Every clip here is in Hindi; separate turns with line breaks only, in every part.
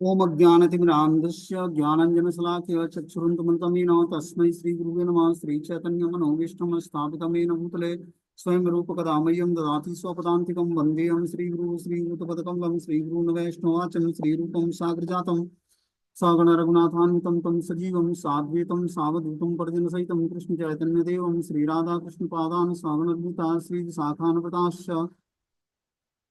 ओम अज्ञानतिमिरान्धस्य ज्ञानाञ्जनशलाकया चक्षुरुन्मिलितं तस्मै श्रीगुरुवे नमः। श्रीचैतन्यमनोभीष्टं स्थापितं येन भूतले स्वयं रूपकदा मह्यं ददाति स्वपदान्तिकं। वन्देऽहं श्रीगुरुं श्रीयुतपदकमलं श्रीगुरून् वैष्णवाचं श्रीरूपं साग्रजातं सगण रघुनाथान्वितं तं सजीवं साद्वैतं सावधूतं परिजनसहितं कृष्णचैतन्यदेवं श्रीराधाकृष्णपादान् सागणद्भुता श्रीशाखान्विताश्च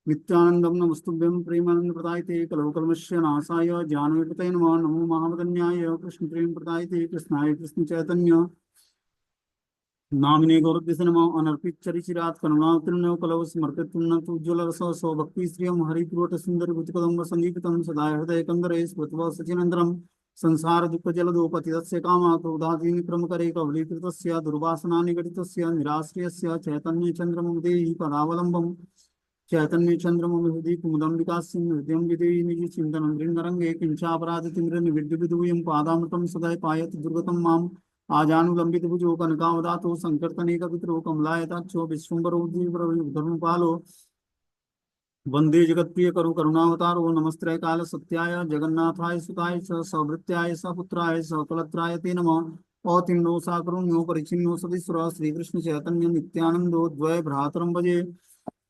नित्यानंदम नमस्तुभ्यं प्रेमानंद प्रदायते कलवकल्मषस्य नाशाय ज्ञानविपतये नमः। नमो महावदन्याय कृष्ण प्रेम प्रदायते कृष्णाय कृष्ण चैतन्य नामिने गौरद्देश नमः। अनर्पित चरिचिरात करुणावतीर्णो कलव समर्पित पुण्य उज्ज्वल रस स्वभक्ति श्रियम हरिपुरट सुंदर भुजकदम्ब संगीतम सदा हृदय कंदरे स्मृत्वा सचिनंदरम संसार दुःख जलदोपतितस्य कामा क्रोधादीनि प्रमुखरे कवलीकृतस्य दुर्वासनानि घटितस्य निराश्रयस्य चैतन्य चंद्रमुदेहि पदावलंबम् चैतन्य चंद्रमौलि हृदय कुमुदं विकास्य हृदयं विदेहि निज चिंतनं मृंगरंगे किंचापराधतिमिरनिविड्डुविदूयं पादामृतं सदा पायत दुर्गतं माम् आजानुलंबित भुजो कनकावदातो संकीर्तनेकपितरो कमलायताक्षो विश्वम्भरो धर्मपालो वंदे जगत्प्रिय करु करुणावतारो नमस्त्रय काल सत्याय जगन्नाथाय सुताय च सवृत्याय सपुत्राय सकलत्राय ते नमः। औतिन्नो साकरुण्यो परिचिन्नो सतीश्वर श्रीकृष्ण चैतन्य नित्यानंदो द्वय भ्रातरं भजे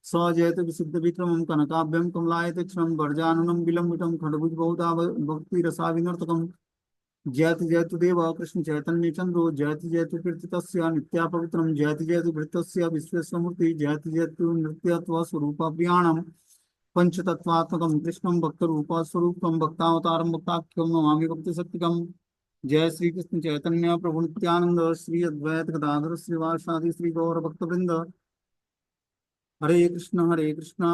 स जयत विशुद्ध विक्रमं कनकाभ्यं कमलायतक्षणं वर्जाननं विलंबितं खड्गुज बहुधा भक्ति रसाविनर्तकं। जयति जयतु देव कृष्ण चैतन्य चंद्रो जयति जयतु कीर्तितस्य नित्या पवित्रं जयति जयतु भृतस्य विश्वेश्वमूर्ति जयति जयतु नृत्यत्व स्वरूप प्रियाणं पंचतत्वात्मकं कृष्णं भक्तरूप स्वरूपं भक्तावतारं भक्ताख्यं नमामि भक्तिशक्तिकं। जय श्री कृष्ण चैतन्य प्रभु नित्यानंद श्री अद्वैत गदाधर श्रीवासादि श्री गौर भक्तवृंद। हरे कृष्णा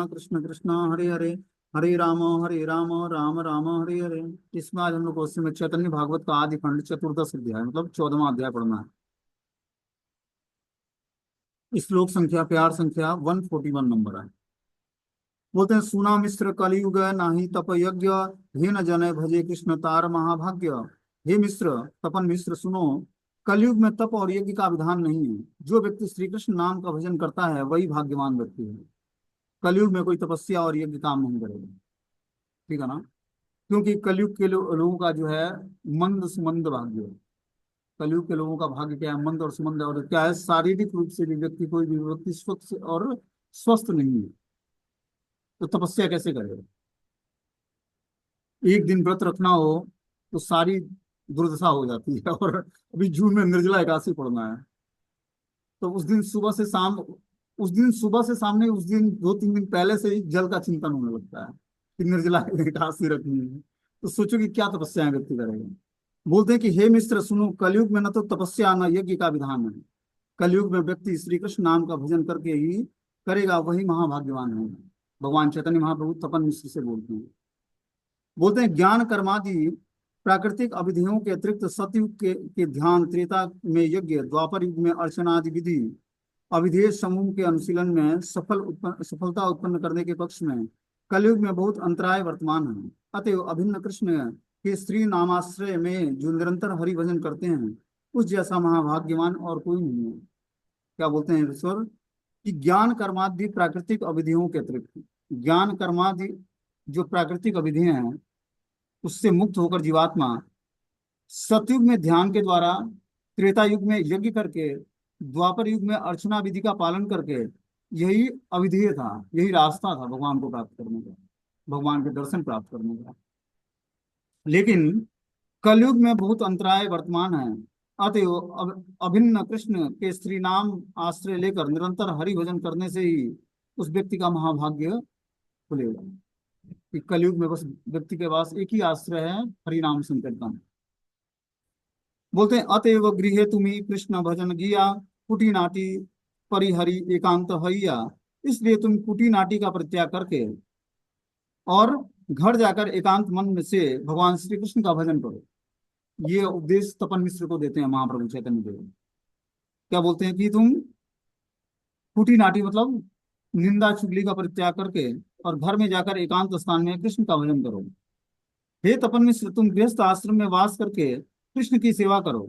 कृष्ण कृष्ण हरे हरे हरे राम राम राम हरे हरे। इसमें आज हम लोग को में चैतन्य भागवत का आदि खंड चतुर्दश अध्याय मतलब 14वां अध्याय पढ़ना है। श्लोक संख्या प्यार संख्या 141 नंबर है। बोलते हैं सुना मिश्र कलियुग नाही तप यज्ञ हे न जन भजे कृष्ण तार महाभाग्य। हे मिश्र तपन मिश्र सुनो, कलयुग में तप और यज्ञ का विधान नहीं है। जो व्यक्ति श्री कृष्ण नाम का भजन करता है वही भाग्यवान व्यक्ति है। कलयुग में कोई तपस्या और यज्ञ काम नहीं करेगा, ठीक है ना। क्योंकि कलयुग के लोगों का जो है मंद सुमंद भाग्य है। कलयुग के लोगों का भाग्य क्या है? मंद और सुमंद। और क्या है? शारीरिक रूप से भी व्यक्ति कोई भी व्यक्ति स्वस्थ और स्वस्थ नहीं है, तो तपस्या कैसे करेगा? एक दिन व्रत रखना हो तो सारी दुर्दशा हो जाती है। और अभी जून में निर्जला एकादशी पढ़ना है, तो उस दिन सुबह से शाम नहीं, उस दिन 2-3 दिन पहले से ही जल का चिंतन होने लगता है कि निर्जला एकादशी रखनी है। तो सोचो कि क्या तपस्या व्यक्ति करेगा। बोलते हैं कि हे मित्र सुनो, कलयुग में न तो तपस्या न यज्ञ का विधान है। कलयुग में व्यक्ति श्री कृष्ण नाम का भजन करके ही करेगा वही महाभाग्यवान है। भगवान चैतन्य महाप्रभु तपन मिश्र से बोलते हैं। बोलते हैं ज्ञान कर्मादि प्राकृतिक अविधियों के अतिरिक्त सतयुग के ध्यान, त्रेता में यज्ञ, द्वापर युग में अर्चना आदि विधि, अविधेय समूह के अनुशीलन में सफलता उत्पन्न करने के पक्ष में कलयुग में बहुत अंतराय वर्तमान है। अतएव अभिन्न कृष्ण के श्री नामाश्रय में जो निरंतर हरि भजन करते हैं उस जैसा महाभाग्यवान और कोई नहीं है। क्या बोलते हैं ईश्वर कि ज्ञान कर्मादि प्राकृतिक अविधियों के अतिरिक्त, ज्ञान कर्मादि जो प्राकृतिक अविधियां हैं उससे मुक्त होकर जीवात्मा सतयुग में ध्यान के द्वारा, त्रेता युग में यज्ञ करके, द्वापर युग में अर्चना विधि का पालन करके, यही अविधेय था, यही रास्ता था भगवान को प्राप्त करने का, भगवान के दर्शन प्राप्त करने का। लेकिन कलयुग में बहुत अंतराय वर्तमान है। अतएव अभिन्न कृष्ण के श्री नाम आश्रय लेकर निरंतर हरि भजन करने से ही उस व्यक्ति का महाभाग्य खुलेगा। कि कलयुग में बस व्यक्ति के पास एक ही आश्रय है, हरि नाम संकीर्तन। बोलते हैं अतएव गृहे तुम्ही कृष्ण भजन गिया, कुटी नाटी परिहरि एकांत हइया। इसलिए तुम कुटी नाटी का परित्याग करके और घर जाकर एकांत मन में से भगवान श्री कृष्ण का भजन करो। ये उपदेश तपन मिश्र को देते हैं महाप्रभु चैतन्य देव। क्या बोलते हैं कि तुम कुटी नाटी मतलब निंदा चुगली का परित्याग करके और घर में जाकर एकांत स्थान में कृष्ण का भजन करो। हे तपन मिश्र, तुम गृहस्थ आश्रम में वास करके कृष्ण की सेवा करो।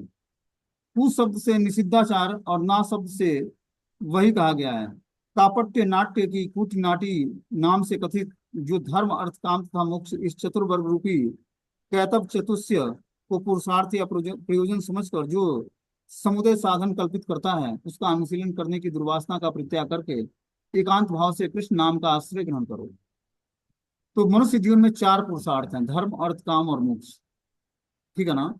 कु शब्द से निषिद्धाचार और ना शब्द से वही कहा गया है। कापट्य नाट्य की कुट नाटी नाम से कथित जो धर्म अर्थ काम तथा मोक्ष इस चतुर्वर्ग रूपी कैतव चतुष्य को पुरुषार्थ या प्रयोजन समझकर जो समुदय साधन कल्पित करता है, उसका अनुशीलन करने की दुर्वासना का परित्याग करके एकांत भाव से कृष्ण नाम का आश्रय ग्रहण करो। तो मनुष्य जीवन में चार पुरुषार्थ हैं, धर्म अर्थ काम और मोक्ष। ठीक है ना।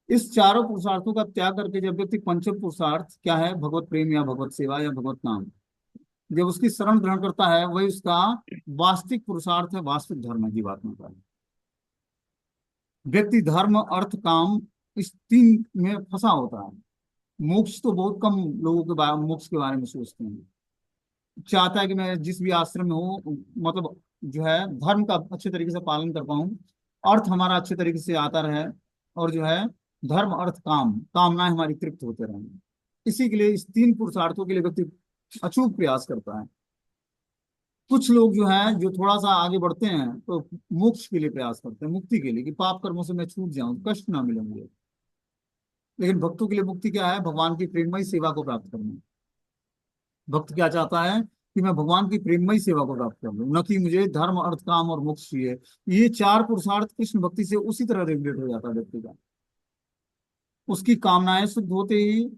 इस चारों पुरुषार्थों का त्याग करके जब व्यक्ति पंचम पुरुषार्थ क्या है, भगवत प्रेम या भगवत सेवा या भगवत नाम, जब उसकी शरण ग्रहण करता है, वही उसका वास्तविक पुरुषार्थ है, वास्तविक धर्म है जीवात्मा का। व्यक्ति धर्म अर्थ काम इस तीन में फंसा होता है। मोक्ष तो बहुत कम लोगों के बारे मोक्ष के बारे में सोचते हैं। चाहता है कि मैं जिस भी आश्रम में हूँ, मतलब जो है धर्म का अच्छे तरीके से पालन कर पाऊं, अर्थ हमारा अच्छे तरीके से आता रहे, और जो है धर्म अर्थ काम कामनाएं हमारी तृप्त होते रहें। इसी के लिए इस तीन पुरुषार्थों के लिए व्यक्ति अचूक प्रयास करता है। कुछ लोग जो है जो थोड़ा सा आगे बढ़ते हैं तो मोक्ष के लिए प्रयास करते हैं, मुक्ति के लिए, कि पाप कर्मों से मैं छूट जाऊं, कष्ट ना मिले मुझे। लेकिन भक्तों के लिए मुक्ति क्या है, भगवान की प्रेममयी सेवा को प्राप्त करना। भक्त क्या चाहता है कि मैं भगवान की प्रेममयी सेवा को प्राप्त कर लूं, न कि मुझे धर्म अर्थ काम और मोक्ष चाहिए। ये चार पुरुषार्थ कृष्ण भक्ति से उसी तरह रेगुलेट हो जाता है व्यक्ति का। उसकी कामनाएं शुद्ध होते ही,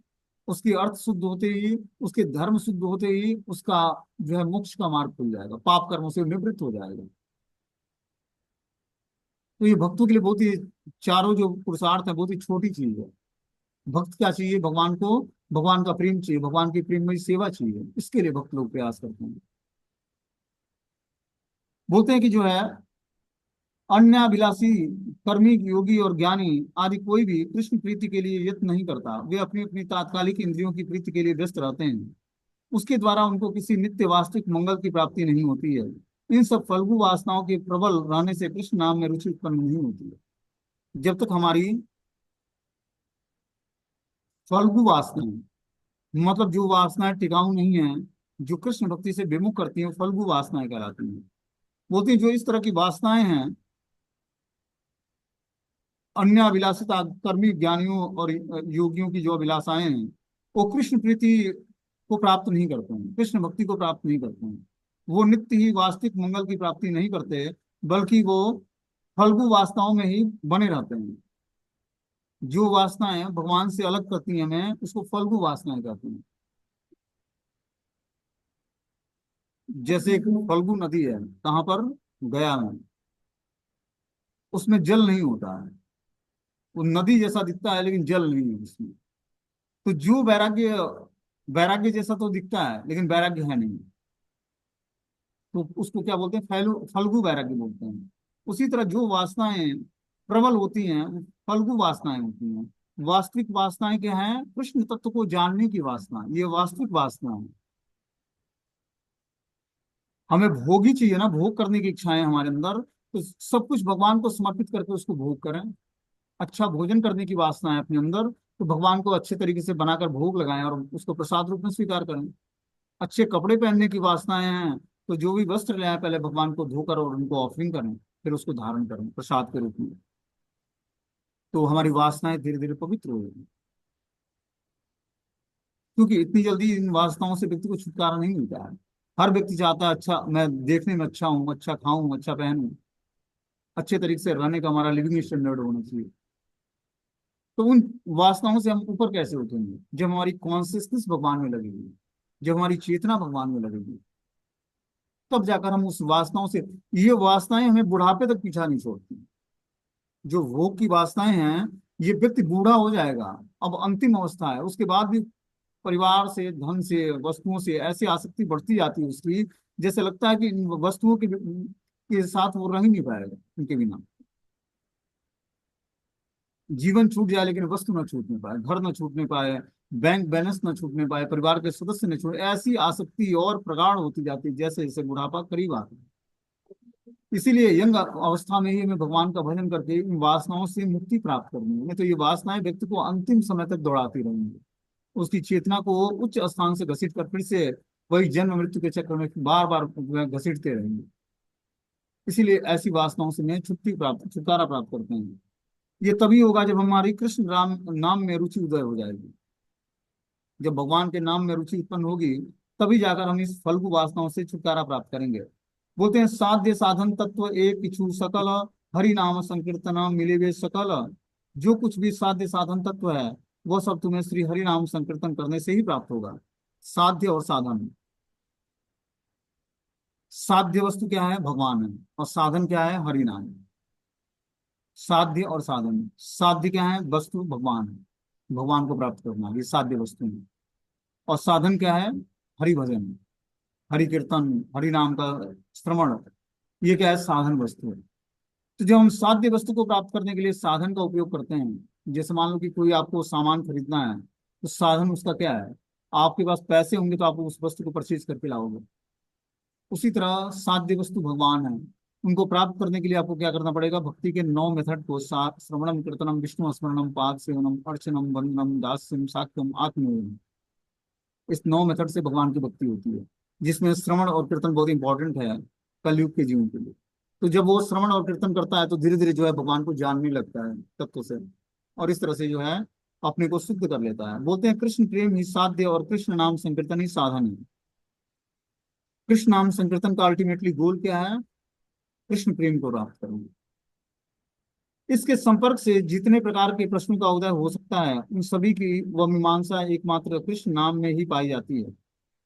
उसकी अर्थ शुद्ध होते ही, उसके धर्म शुद्ध होते ही उसका जो है मोक्ष का मार्ग खुल जाएगा, पाप कर्मों से निवृत्त हो जाएगा। तो ये भक्तों के लिए बहुत ही, चारों जो पुरुषार्थ है बहुत ही छोटी चीज है। भक्त क्या चाहिए, भगवान को, भगवान का प्रेम चाहिए, भगवान की प्रेममयी सेवा चाहिए। इसके लिए भक्त लोग प्रयास करते हैं। बोलते हैं कि जो है अन्याभिलाषी कर्मी योगी और ज्ञानी आदि कोई भी कृष्ण प्रीति के लिए यत्न नहीं करता। वे अपनी अपनी तात्कालिक इंद्रियों की प्रीति के लिए व्यस्त रहते हैं। उसके द्वारा उनको किसी नित्य वास्तविक मंगल की प्राप्ति नहीं होती है। इन सब फल्गु वासनाओं के प्रबल रहने से कृष्ण नाम में रुचि उत्पन्न नहीं होती है। जब तक हमारी फल्गु वासनाएं, मतलब जो वासनाएं टिकाऊ नहीं है, जो कृष्ण भक्ति से विमुख करती हैं, फल्गु वासनाएं कहलाती हैं। बोलते हैं जो इस तरह की वासनाएं हैं, अन्य अभिलाषिता कर्मी ज्ञानियों और योगियों की जो अभिलाषाएं हैं, वो कृष्ण प्रीति को प्राप्त नहीं करते हैं, कृष्ण भक्ति को प्राप्त नहीं करते हैं। वो नित्य ही वास्तविक मंगल की प्राप्ति नहीं करते, बल्कि वो फल्गु वासनाओं में ही बने रहते हैं। जो वासनाएं भगवान से अलग करती हैं हमें, उसको फल्गु वासनाएं कहते हैं। जैसे एक फल्गु नदी है, कहाँ पर, गया में, उसमें जल नहीं होता है। वो नदी जैसा दिखता है लेकिन जल नहीं है उसमें। तो जो वैराग्य, वैराग्य जैसा तो दिखता है लेकिन वैराग्य है नहीं, तो उसको क्या बोलते हैं, फल्गु वैराग्य बोलते हैं। उसी तरह जो वासनाएं प्रबल होती हैं वो फल्गु वासनाएं होती हैं। वास्तविक वासनाएं क्या हैं, कृष्ण तत्व को जानने की वासना, ये वास्तविक वासना है। हमें भोग ही चाहिए ना, भोग करने की इच्छाएं हमारे अंदर, तो सब कुछ भगवान को समर्पित करके उसको भोग करें। अच्छा भोजन करने की वासना है अपने अंदर, तो भगवान को अच्छे तरीके से बनाकर भोग लगाएं और उसको प्रसाद रूप में स्वीकार करें। अच्छे कपड़े पहनने की वासनाएं हैं, तो जो भी वस्त्र ले आए पहले भगवान को धोकर और उनको ऑफरिंग करें, फिर उसको धारण करें प्रसाद के रूप में। तो हमारी वासनाएं धीरे धीरे पवित्र हो जाएंगी। क्योंकि इतनी जल्दी इन वासनाओं से व्यक्ति को छुटकारा नहीं मिलता है। हर व्यक्ति चाहता है अच्छा, मैं देखने में अच्छा हूँ, अच्छा खाऊं, अच्छा पहनूं, अच्छे तरीके से रहने का हमारा लिविंग स्टैंडर्ड होना चाहिए। तो उन वासनाओं से हम ऊपर कैसे उठेंगे, जब हमारी कॉन्सियसनेस भगवान में लगेगी, जब हमारी चेतना भगवान में लगेगी, तब जाकर हम उस वासनाओं से, ये वासनाएं हमें बुढ़ापे तक पीछा नहीं छोड़ती। जो भोग की वासनाएं हैं, ये व्यक्ति बूढ़ा हो जाएगा, अब अंतिम अवस्था है, उसके बाद भी परिवार से, धन से, वस्तुओं से ऐसी आसक्ति बढ़ती जाती है उसकी, जैसे लगता है कि इन वस्तुओं के साथ वो रह ही नहीं पाएगा उनके बिना। जीवन छूट जाए लेकिन वस्तु न छूटने पाए, घर न छूटने पाए, बैंक बैलेंस न छूटने पाए, परिवार के सदस्य न छूटे, ऐसी आसक्ति और प्रगाढ़ होती जाती है जैसे जैसे बुढ़ापा करीब आता है। इसीलिए यंग अवस्था में ही हमें भगवान का भजन करके इन वासनाओं से मुक्ति प्राप्त करनी है। नहीं तो ये वासनाएं व्यक्ति को अंतिम समय तक दौड़ाती रहेंगी, उसकी चेतना को उच्च स्थान से घसीट कर फिर से वही जन्म मृत्यु के चक्र में बार बार घसीटते रहेंगे। इसीलिए ऐसी वासनाओं से मैं छुटकारा प्राप्त करते हैं। ये तभी होगा जब हमारी कृष्ण राम नाम में रुचि उदय हो जाएगी। जब भगवान के नाम में रुचि उत्पन्न होगी, तभी जाकर हम इस फल्गु वासनाओं से छुटकारा प्राप्त करेंगे। बोलते हैं साध्य साधन तत्व एक इच्छु सकल, हरि नाम संकीर्तन मिले वे सकल, जो कुछ भी साध्य साधन तत्व है वह सब तुम्हें श्री हरि नाम संकीर्तन करने से ही प्राप्त होगा। साध्य और साधन, साध्य वस्तु क्या है, भगवान है, और साधन क्या है, हरि नाम। साध्य और साधन, साध्य क्या है, वस्तु भगवान है, भगवान को प्राप्त करना, ये साध्य वस्तु है। और साधन क्या है, हरि भजन, हरि कीर्तन, हरि नाम का श्रवण, ये क्या है, साधन वस्तु है। तो जब हम साध्य वस्तु को प्राप्त करने के लिए साधन का उपयोग करते हैं, जैसे मान लो कि कोई आपको सामान खरीदना है, तो साधन उसका क्या है, आपके पास पैसे होंगे तो आप उस वस्तु को परचेज करके लाओगे। उसी तरह साध्य वस्तु भगवान है, उनको प्राप्त करने के लिए आपको क्या करना पड़ेगा, भक्ति के 9 मेथड को, श्रवणम कीर्तनम विष्णु स्मरणम पाद सेवनम अर्चनम वंदनम दास्यम साक्यम आत्मनिवेदनम, इस 9 मेथड से भगवान की भक्ति होती है, जिसमें श्रवण और कीर्तन बहुत इंपॉर्टेंट है कलयुग के जीवन के लिए। तो जब वो श्रवण और कीर्तन करता है तो धीरे धीरे जो है भगवान को जानने लगता है तत्व से, और इस तरह से जो है अपने को शुद्ध कर लेता है। बोलते हैं कृष्ण प्रेम ही साध्य और कृष्ण नाम संकीर्तन ही साधन है। कृष्ण नाम संकीर्तन का अल्टीमेटली गोल क्या है, कृष्ण प्रेम को प्राप्त करना। इसके संपर्क से जितने प्रकार के प्रश्नों का उदय हो सकता है उन सभी की वह मीमांसा एकमात्र कृष्ण नाम में ही पाई जाती है।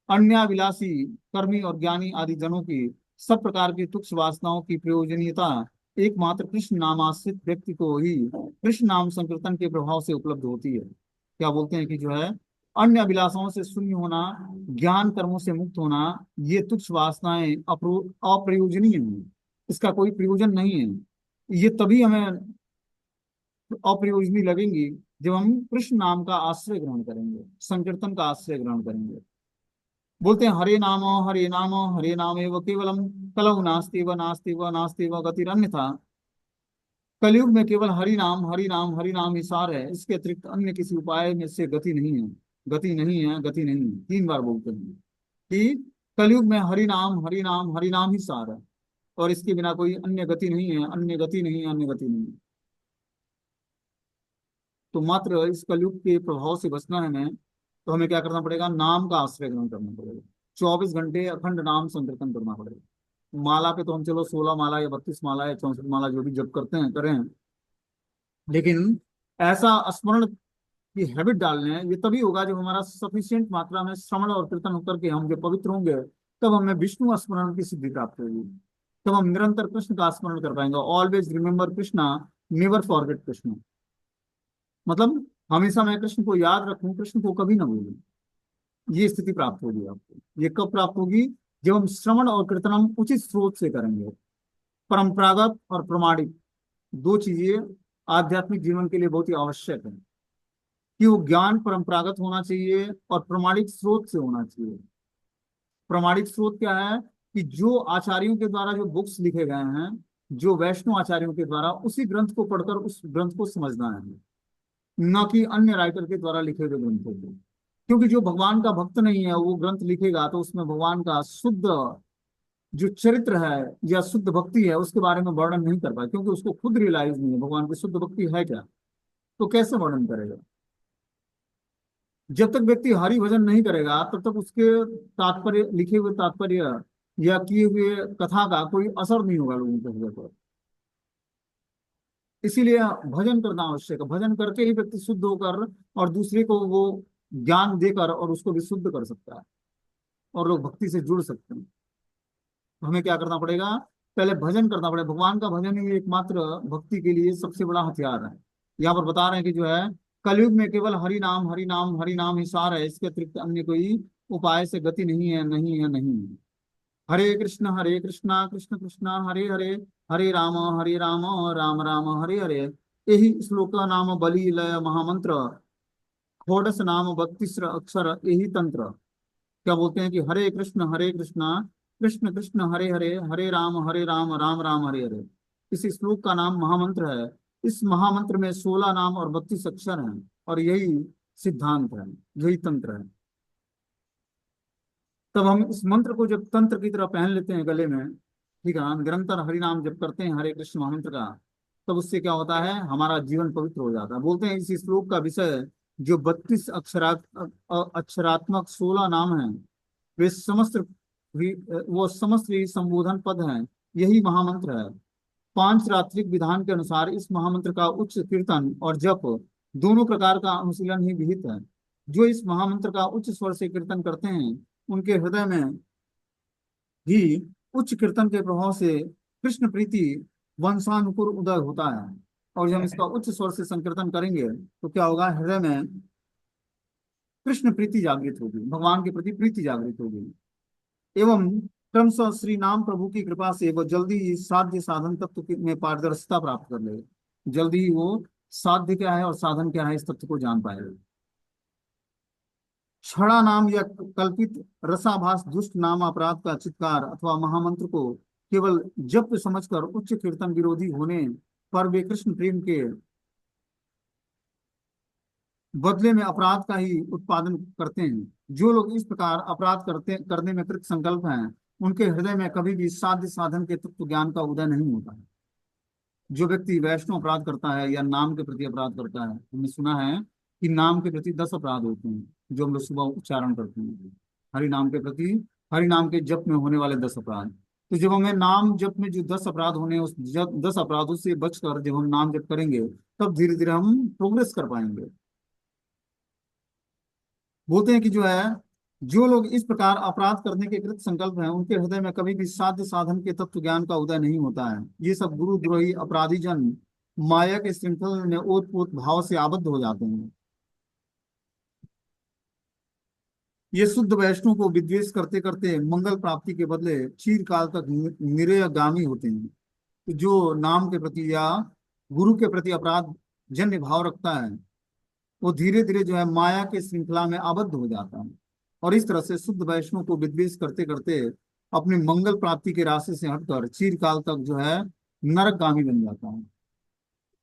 अन्याभिलाषी कर्मी और ज्ञानी आदि जनों की सब प्रकार की तुच्छ वासनाओं की प्रयोजनीयता एकमात्र कृष्ण नामाश्रित व्यक्ति को ही कृष्ण नाम संकीर्तन के प्रभाव से उपलब्ध होती है। क्या बोलते हैं कि जो है अन्य अभिलाषाओं से शून्य होना, ज्ञान कर्मों से मुक्त होना, ये तुच्छ वासनाएं अप्रयोजनीय हैं, इसका कोई प्रयोजन नहीं है। ये तभी हमें अप्रयोजनीय लगेंगी जब हम कृष्ण नाम का आश्रय ग्रहण करेंगे, संकीर्तन का आश्रय ग्रहण करेंगे। बोलते हैं हरे नाम हरे नाम एव केवलम, कलौ नास्ति व नास्ति व नास्ति व गतिरन्यथा। कलयुग में केवल हरि नाम हरि नाम हरि नाम ही सार है, इसके अतिरिक्त अन्य किसी उपाय में से गति नहीं है, गति नहीं है, गति नहीं है। 3 बार बोलते हैं कि कलयुग में हरि नाम हरि नाम हरि नाम ही सार है, और इसके बिना कोई अन्य गति नहीं है, अन्य गति नहीं है, अन्य गति नहीं है। तो मात्र इस कलयुग के प्रभाव से बचना है हमें, तो हमें क्या करना पड़ेगा, नाम का आश्रय ग्रहण करना पड़ेगा। 24 घंटे अखंड नाम संकीर्तन करना पड़ेगा। माला पे तो हम चलो 16 माला या 32 माला या 64 माला जो भी जप करते हैं करें, लेकिन ऐसा स्मरण की हैबिट डालने हैं, ये तभी होगा जब हमारा सफिशियंट मात्रा में श्रवण और कीर्तन होकर के हम जब पवित्र होंगे, तब हमें विष्णु स्मरण की सिद्धि प्राप्त होगी, तब हम निरंतर कृष्ण का स्मरण कर पाएंगे। Always remember Krishna, never forget Krishna, मतलब हमेशा मैं कृष्ण को याद रखूं, कृष्ण को कभी ना भूलूं। ये स्थिति प्राप्त होगी आपको। ये कब प्राप्त होगी, जब हम श्रवण और कीर्तन हम उचित स्रोत से करेंगे। परंपरागत और प्रमाणिक, 2 चीजें आध्यात्मिक जीवन के लिए बहुत ही आवश्यक है, कि वो ज्ञान परंपरागत होना चाहिए और प्रमाणिक स्रोत से होना चाहिए। प्रमाणिक स्रोत क्या है, कि जो आचार्यों के द्वारा जो बुक्स लिखे गए हैं, जो वैष्णव आचार्यों के द्वारा, उसी ग्रंथ को पढ़कर उस ग्रंथ को समझना है, न कि अन्य राइटर के द्वारा लिखे गए ग्रंथों को। क्योंकि जो भगवान का भक्त नहीं है वो ग्रंथ लिखेगा तो उसमें भगवान का शुद्ध जो चरित्र है या शुद्ध भक्ति है उसके बारे में वर्णन नहीं कर पाए, क्योंकि उसको खुद रियलाइज नहीं है भगवान की शुद्ध भक्ति है क्या, तो कैसे वर्णन करेगा। जब तक व्यक्ति हरि भजन नहीं करेगा तब तक उसके तात्पर्य, लिखे हुए तात्पर्य या किए हुए कथा का कोई असर नहीं होगा लोगों के हृदय पर। इसीलिए भजन करना आवश्यक है। भजन करके ही व्यक्ति शुद्ध होकर और दूसरे को वो ज्ञान देकर और उसको भी शुद्ध कर सकता है, और लोग भक्ति से जुड़ सकते हैं। तो हमें क्या करना पड़ेगा, पहले भजन करना पड़ेगा। भगवान का भजन ही एकमात्र भक्ति के लिए सबसे बड़ा हथियार है। यहाँ पर बता रहे हैं कि जो है कलयुग में केवल हरि नाम हरि नाम हरि नाम ही सार है, इसके अतिरिक्त अन्य कोई उपाय से गति नहीं है, नहीं है, नहीं है। हरे कृष्णा कृष्ण कृष्णा हरे हरे, हरे राम राम राम हरे हरे। यही श्लोक का नाम बलि लय महामंत्र, षोडश नाम 32 अक्षर यही तंत्र। क्या बोलते हैं कि हरे कृष्णा कृष्ण कृष्ण हरे हरे, हरे राम राम राम हरे हरे। इस श्लोक का नाम महामंत्र है। इस महामंत्र में 16 नाम और 32 अक्षर हैं, और यही सिद्धांत है, यही तंत्र है। तब हम इस मंत्र को जब तंत्र की तरह पहन लेते हैं गले में, ठीक है, हम निरंतर हरि नाम जब करते हैं हरे कृष्ण महामंत्र का, तब उससे क्या होता है, हमारा जीवन पवित्र हो जाता है। बोलते हैं इस श्लोक का विषय जो 32 अक्षरात्मक 16 नाम हैं, वे समस्त वो समस्त ही संबोधन पद हैं, यही महामंत्र है। पांच रात्रिक विधान के अनुसार इस महामंत्र का उच्च कीर्तन और जप दोनों प्रकार का अनुशीलन ही विहित है। जो इस महामंत्र का उच्च स्वर से कीर्तन करते हैं उनके हृदय में ही उच्च कीर्तन के प्रभाव से कृष्ण प्रीति वंशानुकुर उदय होता है। और जब हम इसका उच्च स्वर से संकीर्तन करेंगे तो क्या होगा, हृदय में कृष्ण प्रीति जागृत होगी, भगवान के प्रति प्रीति जागृत होगी। एवं क्रमशः श्री नाम प्रभु की कृपा से वह जल्दी ही साध्य साधन में पारदर्शिता प्राप्त कर ले। जल्दी ही वो साध्य क्या है और साधन क्या है इस तत्व को जान पाएगा। छड़ा नाम या कल्पित रसाभास दुष्ट नाम अपराध का चित्कार अथवा महामंत्र को केवल जप समझकर उच्च कीर्तन विरोधी होने पर वे कृष्ण प्रेम के बदले में अपराध का ही उत्पादन करते हैं। जो लोग इस प्रकार अपराध करने में कृत संकल्प हैं उनके हृदय में कभी भी साध्य साधन के तत्व ज्ञान का उदय नहीं होता है। जो व्यक्ति वैष्णव अपराध करता है या नाम के प्रति अपराध करता है, हमने सुना है कि नाम के प्रति 10 अपराध होते हैं जो हम लोग सुबह उच्चारण करते हैं। हरि नाम के प्रति, हरि नाम के जप में होने वाले 10 अपराध। तो जब हमें नाम जप में जो 10 अपराध होने उस 10 अपराधों से बचकर जब हम नाम जप करेंगे तब धीरे धीरे हम प्रोग्रेस कर पाएंगे। बोलते हैं कि जो है, जो लोग इस प्रकार अपराध करने के कृत संकल्प हैं उनके हृदय में कभी भी साध्य साधन के तत्व ज्ञान का उदय नहीं होता है। ये सब गुरुद्रोही अपराधी जन माया के श्रृंखल में ओतप्रोत भाव से आबद्ध हो जाते हैं। ये शुद्ध वैष्णव को विद्वेष करते करते मंगल प्राप्ति के बदले चीरकाल तक निरयगामी होते हैं। तो जो नाम के प्रति या गुरु के प्रति अपराध जन्य भाव रखता है वो धीरे धीरे जो है माया के श्रृंखला में आबद्ध हो जाता है और इस तरह से शुद्ध वैष्णव को विद्वेष करते करते अपनी मंगल प्राप्ति के रास्ते से हटकर चीरकाल तक जो है नरकगामी बन जाता है।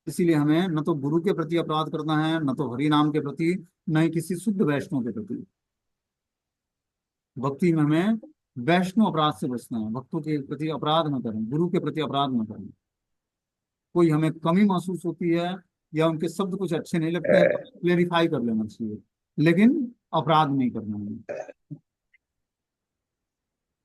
इसीलिए हमें न तो गुरु के प्रति अपराध करना है, न तो हरि नाम के प्रति, न ही किसी शुद्ध वैष्णव के प्रति। भक्ति में हमें वैष्णव अपराध से बचना है, भक्तों के प्रति अपराध न करें, गुरु के प्रति अपराध न करें। कोई हमें कमी महसूस होती है या उनके शब्द कुछ अच्छे नहीं लगते हैं तो क्लेरिफाई कर लेना चाहिए, लेकिन अपराध नहीं करना है।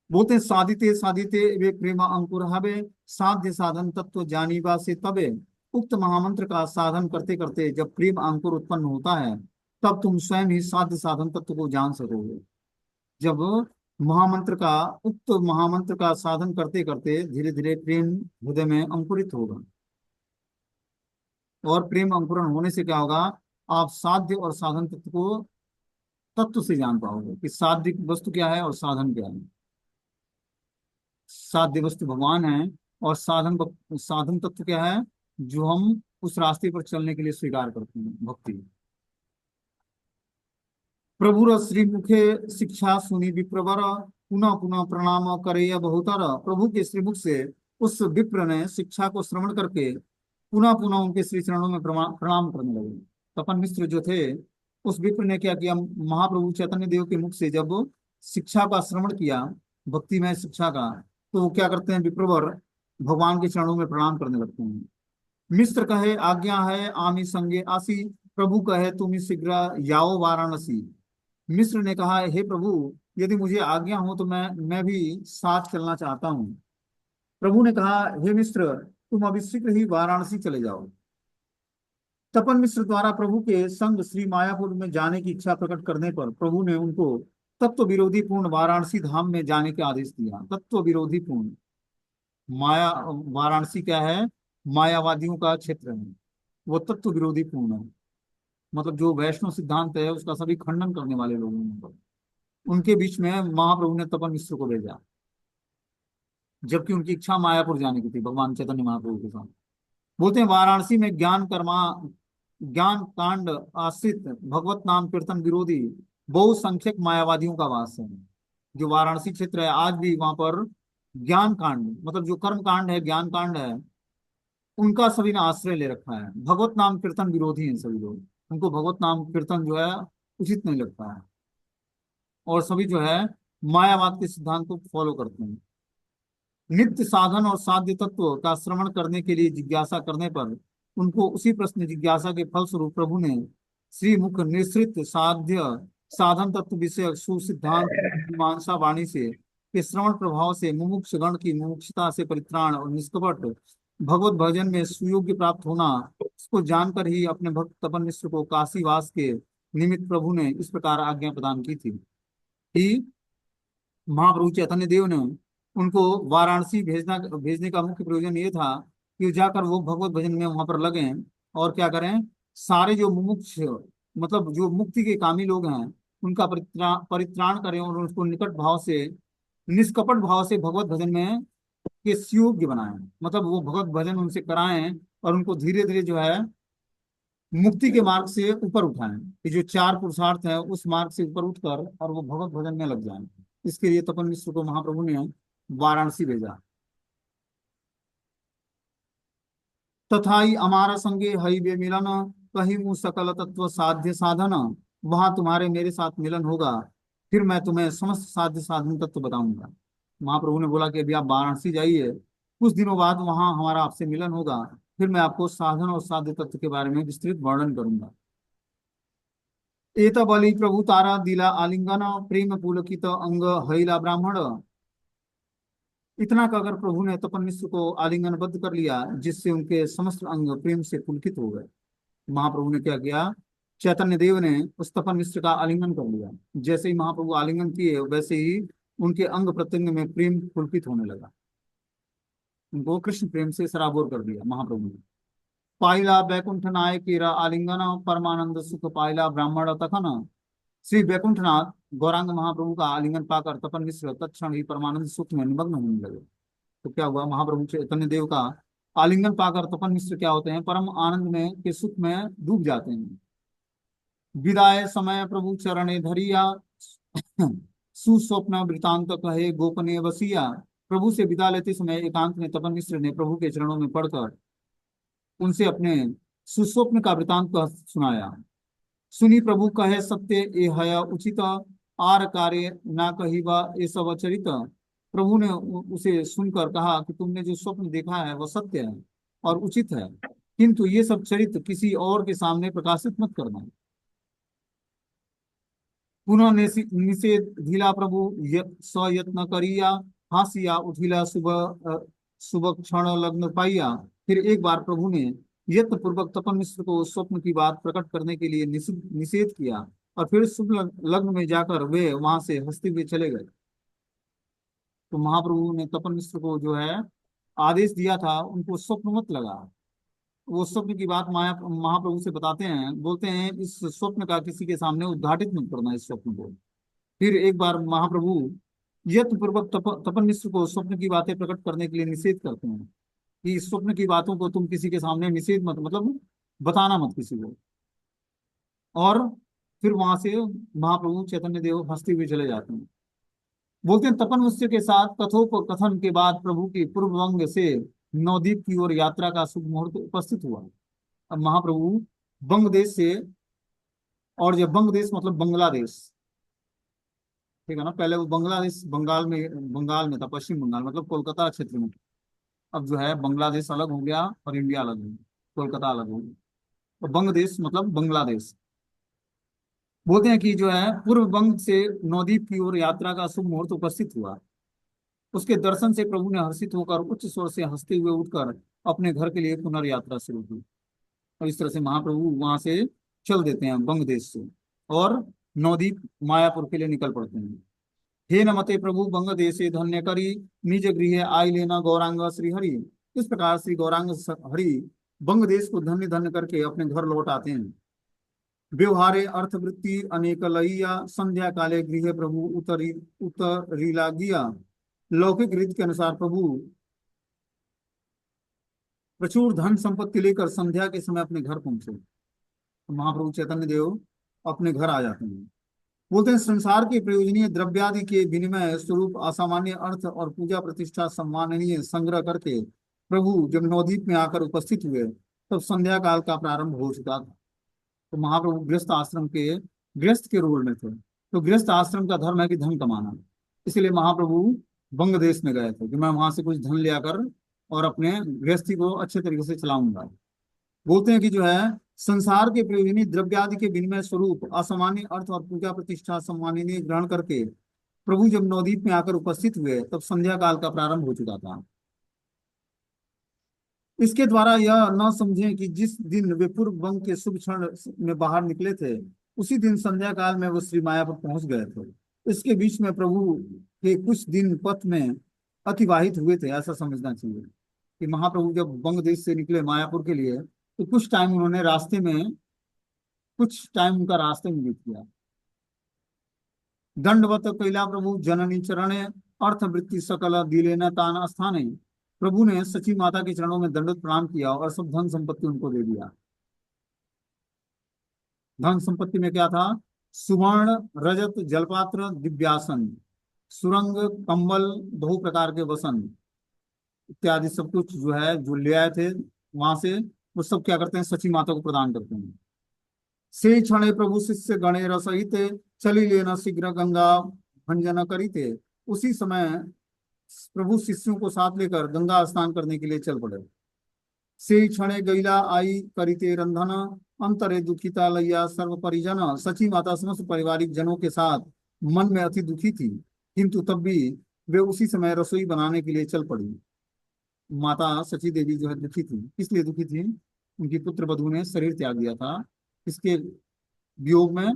बोलते हैं साधिते साधिते वे प्रेमा अंकुर हवे साध्य साधन तत्व जानीबा से तबे। उक्त महामंत्र का साधन करते करते जब प्रेम अंकुर उत्पन्न होता है तब तुम स्वयं ही साध्य साधन तत्व को जान सकोगे। जब महामंत्र का उक्त महामंत्र का साधन करते करते धीरे धीरे प्रेम हृदय में अंकुरित होगा और प्रेम अंकुरण होने से क्या होगा, आप साध्य और साधन तत्व को तत्व से जान पाओगे कि साध्य वस्तु क्या है और साधन क्या है। साध्य वस्तु भगवान है और साधन तत्व क्या है, जो हम उस रास्ते पर चलने के लिए स्वीकार करते हैं, भक्ति। प्रभुर श्री मुखे शिक्षा सुनी विप्रवर पुनः पुनः प्रणाम करे बहुतर। प्रभु के श्रीमुख से उस विप्र ने शिक्षा को श्रवण करके पुनः पुनः उनके श्री चरणों में प्रणाम करने लगे। तपन मिश्र जो थे उस विप्र ने क्या किया, महाप्रभु चैतन्य देव के मुख से जब शिक्षा का श्रवण किया, भक्तिमय शिक्षा का, तो वो क्या करते हैं, विप्रवर भगवान के चरणों में प्रणाम करने लगते हैं। मिश्र कहे आज्ञा है आमी संगे आसी, प्रभु कहे तुम शीघ्र याओ वाराणसी। मिश्र ने कहा, हे प्रभु यदि मुझे आज्ञा हो तो मैं भी साथ चलना चाहता हूँ। प्रभु ने कहा, हे मिश्र तुम अभी शीघ्र ही वाराणसी चले जाओ। तपन मिश्र द्वारा प्रभु के संग श्री मायापुर में जाने की इच्छा प्रकट करने पर प्रभु ने उनको तत्व विरोधी पूर्ण वाराणसी धाम में जाने के आदेश दिया। तत्व विरोधी पूर्ण माया, वाराणसी क्या है, मायावादियों का क्षेत्र है, वो तत्व विरोधी पूर्ण है। मतलब जो वैष्णव सिद्धांत है उसका सभी खंडन करने वाले लोग हैं, उनके बीच में महाप्रभु ने तपन मिश्र को भेजा, जबकि उनकी इच्छा मायापुर जाने की थी भगवान चैतन्य महाप्रभु के साथ। बोलते हैं वाराणसी में ज्ञान कांड आश्रित भगवत नाम कीर्तन विरोधी बहुसंख्यक मायावादियों का वास है। जो वाराणसी क्षेत्र है आज भी वहां पर ज्ञान कांड, मतलब जो कर्म कांड है, ज्ञान कांड है, उनका सभी ने आश्रय ले रखा है। भगवत नाम कीर्तन विरोधी हैं सभी लोग, उनको भगवत नाम कीर्तन जो है उचित नहीं लगता है और सभी जो है मायावाद के सिद्धांत को फॉलो करते हैं। नित्य साधन और साध्य तत्व का श्रवण करने के लिए जिज्ञासा करने पर उनको उसी प्रश्न जिज्ञासा के फलस्वरूप प्रभु ने श्री मुख निश्रित साध्य साधन तत्व विषय सुसिद्धांत मीमांसा वाणी से के श्रवण प्रभाव से मुमुक्षगण की मुमुक्षता से परित्राण और निष्कपट भगवत भजन में सुयोग्य प्राप्त होना, इसको जानकर ही अपने भक्त तपन मिश्र को काशीवास के निमित्त प्रभु ने इस प्रकार आज्ञा प्रदान की थी कि महाप्रभु चैतन्य देव ने उनको वाराणसी भेजने का मुख्य प्रयोजन ये था कि जाकर वो भगवत भजन में वहां पर लगे और क्या करें, सारे जो मुमुक्ष मतलब जो मुक्ति के कामी लोग हैं उनका परित्राण करें और उसको निकट भाव से, निष्कपट भाव से भगवत भजन में के सुयोग्य बनाएं, मतलब वो भगवत भजन उनसे कराएं और उनको धीरे धीरे जो है मुक्ति के मार्ग से ऊपर उठाएं, कि जो चार पुरुषार्थ है उस मार्ग से ऊपर उठकर और वो भगवत भजन में लग जाएं। इसके लिए तपन मिश्र को महाप्रभु ने वाराणसी भेजा। तथाई अमारा संगे हई वे मिलन, कहीं मुँह सकल तत्व साध्य साधन, वहां तुम्हारे मेरे साथ मिलन होगा, फिर मैं तुम्हें समस्त साध्य साधन तत्व बताऊंगा। महाप्रभु ने बोला कि अभी आप वाराणसी जाइए, कुछ दिनों बाद वहां हमारा आपसे मिलन होगा, फिर मैं आपको साधन और साध्य तत्व के बारे में विस्तृत वर्णन करूंगा। एत बलि प्रभु तारा दिला आलिंगन, प्रेम पुलकित अंग हईला ब्राह्मण। इतना कहकर प्रभु ने तपन मिश्र को आलिंगनबद्ध कर लिया, जिससे उनके समस्त अंग प्रेम से पुलकित हो गए। महाप्रभु ने क्या किया, चैतन्य देव ने उस तपन मिश्र का आलिंगन कर लिया। जैसे ही महाप्रभु आलिंगन किए वैसे ही उनके अंग प्रत्यंग में प्रेम पुलकित होने लगा, उनको कृष्ण प्रेम से सराबोर कर दिया महाप्रभु ने। पाइला बैकुंठ नायकीरा आलिंगन, परमानंद सुख पाइला ब्राह्मण तखन। श्री बैकुंठनाथ गौरांग महाप्रभु का आलिंगन पाकर तपन मिश्र तत्क्षण ही परमानंद सुख में निमग्न होने लगे। तो क्या हुआ, महाप्रभु चैतन्य देव का आलिंगन पाकर तपन मिश्र क्या होते हैं, परम आनंद में के सुख में डूब जाते हैं। विदाय समय प्रभु चरणे धरिया, सुस्वप्न वृतांत कहे गोपनीय बसिया। प्रभु से विदा लेते समय एकांत में तपन मिश्र ने प्रभु के चरणों में पड़कर उनसे अपने सुस्वप्न का वृतांत सुनाया। सुनी प्रभु कहे सत्य ए हय उचित, आर कार्य ना कहिबा ए सब चरित। प्रभु ने उसे सुनकर कहा कि तुमने जो स्वप्न देखा है वह सत्य है और उचित है, किंतु ये सब चरित्र किसी और के सामने प्रकाशित मत करना। पुनः निषेध ढीला प्रभु सयत्न करिया, हासिया उठिला सुबह क्षण लग्न पाइया। फिर एक बार प्रभु ने यत्न पूर्वक तपन मिश्र को स्वप्न की बात प्रकट करने के लिए निषेध किया और फिर शुभ लग्न में जाकर वे वहां से हंसते हुए चले गए। तो महाप्रभु ने तपन मिश्र को जो है आदेश दिया था उनको स्वप्न मत लगा। वो स्वप्न की बात माया महाप्रभु से बताते हैं, बोलते हैं इस स्वप्न का किसी के सामने उद्घाटित मत करना इस स्वप्न को। फिर एक बार महाप्रभु यत्न पूर्वक तपन मिश्र को स्वप्न की बातें प्रकट करने के लिए निषेध करते हैं कि इस स्वप्न की बातों को तुम किसी के सामने निषेध मत, मतलब बताना मत किसी को। और फिर वहां से महाप्रभु चैतन्य देव हंसते हुए चले जाते हैं। बोलते हैं तपन मिश्र के साथ कथोपकथन के बाद प्रभु की पूर्व वंग से नवद्वीप की ओर यात्रा का शुभ मुहूर्त उपस्थित हुआ। अब महाप्रभु बंग देश से, और जब बंग देश मतलब बांग्लादेश, ठीक है ना, पहले वो बांग्लादेश बंगाल में था, पश्चिम बंगाल मतलब कोलकाता क्षेत्र में। अब जो है बांग्लादेश अलग हो गया और इंडिया अलग हो गया, कोलकाता अलग हो गया, तो बंग देश मतलब बांग्लादेश। बोलते हैं कि जो है पूर्व बंग से नवद्वीप की ओर यात्रा का शुभ मुहूर्त उपस्थित हुआ। उसके दर्शन से प्रभु ने हर्षित होकर उच्च स्वर से हंसते हुए उठकर अपने घर के लिए पुनर्यात्रा शुरू की। और इस तरह से महाप्रभु वहां से चल देते हैं बंग देश से और नवद्वीप मायापुर के लिए निकल पड़ते हैं। हे नमते प्रभु बंग देशे धन्य करी, निज गृह आई लेना गौरांग श्री हरि। इस प्रकार श्री गौरांग हरि बंग देश को धन्य धन्य करके अपने घर लौट आते हैं। व्यवहारे अर्थवृत्ति अनेक लइया, संध्या काले गृह प्रभु उतरीला गिया। लौकिक रीत के अनुसार प्रभु प्रचुर धन संपत्ति लेकर संध्या के समय अपने घर पहुंचे। तो महाप्रभु चैतन्य देव अपने घर आ जाते हैं। बोलते हैं संसार के प्रयोजनीय द्रव्यादि के विनिमय स्वरूप असामान्य अर्थ और पूजा प्रतिष्ठा सम्माननीय संग्रह करके प्रभु जब नवद्वीप में आकर उपस्थित हुए तब संध्या काल का प्रारंभ हो चुका था। तो महाप्रभु गृहस्थ आश्रम के गृहस्थ के रोल में थे, तो गृहस्थ आश्रम का धर्म है कि धन कमाना, इसलिए महाप्रभु बंग देश में गए थे कि मैं वहां से कुछ धन ले आकर और अपने गृहस्थी को अच्छे तरीके से चलाऊंगा। बोलते हैं कि जो है संसार के प्रयोजनीय द्रव्यादि के विनिमय स्वरूप असामान्य अर्थ और पूजा प्रतिष्ठा सम्माननीय ग्रहण करके प्रभु जब नवद्वीप में आकर उपस्थित हुए तब संध्या काल का प्रारंभ हो चुका था। इसके द्वारा यह न समझें कि जिस दिन वे पूर्व बंग के शुभ क्षण में बाहर निकले थे, उसी दिन संध्या काल में वो श्री माया पर पहुंच गए थे। इसके बीच में प्रभु के कुछ दिन पथ में अतिवाहित हुए थे, ऐसा समझना चाहिए कि महाप्रभु जब बंग देश से निकले मायापुर के लिए, तो कुछ टाइम उन्होंने रास्ते में, कुछ टाइम उनका रास्ते में बीत गया। दंडवत कैला प्रभु जननी चरणे अर्थवृत्ति सकल दिलेन तान स्थाने। प्रभु ने सची माता के चरणों में दंडवत प्रणाम किया और सब धन संपत्ति उनको दे दिया। धन संपत्ति में क्या था? सुवर्ण, रजत, जलपात्र, दिव्यासन, सुरंग, कंबल, बहु प्रकार के वसन इत्यादि सब कुछ जो है, जो ले आए थे वहां से, वो सब क्या करते हैं? सची माता को प्रदान करते हैं। से क्षणे प्रभु शिष्य गणेर सहित चली लेना शीघ्र गंगा भंजन करीते। उसी समय प्रभु शिष्यों को साथ लेकर गंगा स्नान करने के लिए चल पड़े। से क्षणे गैला आई करीते रंधन अंतरे दुखिता लैया सर्व परिजन। सची माता समस्त पारिवारिक जनों के साथ मन में अति दुखी थी, किंतु तब भी वे उसी समय रसोई बनाने के लिए चल पड़ी। माता सची देवी जो है दुखी थी। इसलिए दुखी थी, उनकी पुत्र वधु ने शरीर त्याग दिया था, इसके वियोग में,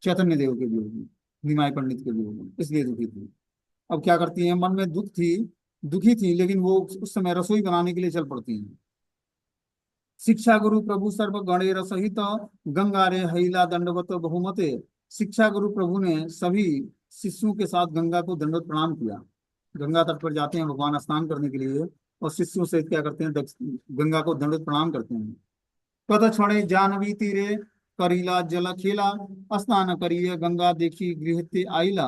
चैतन्य देव के वियोग में, निमाय पंडित के वियोग में, इसलिए दुखी थी। अब क्या करती है? मन में दुख थी, दुखी थी, लेकिन वो उस समय रसोई बनाने के लिए चल पड़ती हैं। शिक्षा गुरु प्रभु सर्व गणेर सहित गंगा रे हैला दंडवत बहुमते। शिक्षा गुरु प्रभु ने सभी शिष्यों के साथ गंगा को दंडवत प्रणाम किया। गंगा तट पर जाते हैं भगवान स्नान करने के लिए, और शिष्यों से क्या करते हैं? गंगा को दंडवत प्रणाम करते हैं। पद क्षणे जानवी तीरे करीला जल खेला, स्नान करिए गंगा देखी गृहते आईला।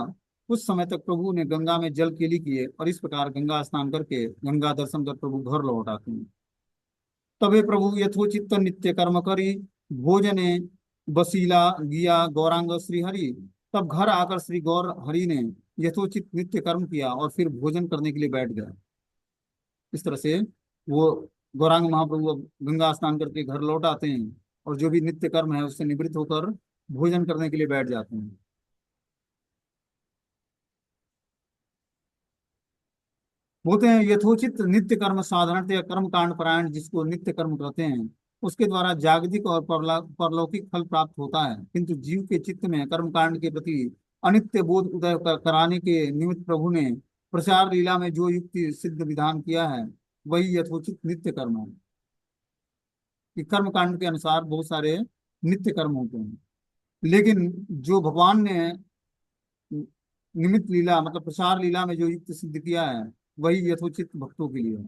कुछ समय तक प्रभु ने गंगा में जल केली किए, और इस प्रकार गंगा स्नान करके गंगा दर्शन कर प्रभु घर लौट आते हैं। तबे प्रभु यथोचित नित्य कर्म करी भोजने बसीला गिया गौरांग श्री हरि। तब घर आकर श्री गौर हरि ने यथोचित नित्य कर्म किया और फिर भोजन करने के लिए बैठ गया। इस तरह से वो गौरांग महाप्रभु अब गंगा स्नान करके घर लौट आते हैं, और जो भी नित्य कर्म है उससे निवृत्त होकर भोजन करने के लिए बैठ जाते हैं। बोलते हैं यथोचित नित्य कर्म साधारणतः कर्म कांड परायण जिसको नित्य कर्म कहते हैं, उसके द्वारा जागतिक और परलौकिक फल प्राप्त होता है, किंतु जीव के चित्त में कर्म कांड के प्रति अनित्य बोध उदय कराने के निमित्त प्रभु ने प्रचार लीला में जो युक्ति सिद्ध विधान किया है, वही यथोचित नित्य कर्म है। कि कर्म कांड के अनुसार बहुत सारे नित्य कर्म होते हैं, लेकिन जो भगवान ने निमित्त लीला मतलब प्रसार लीला में जो युक्त सिद्ध किया है, वही यथोचित भक्तों के लिए है।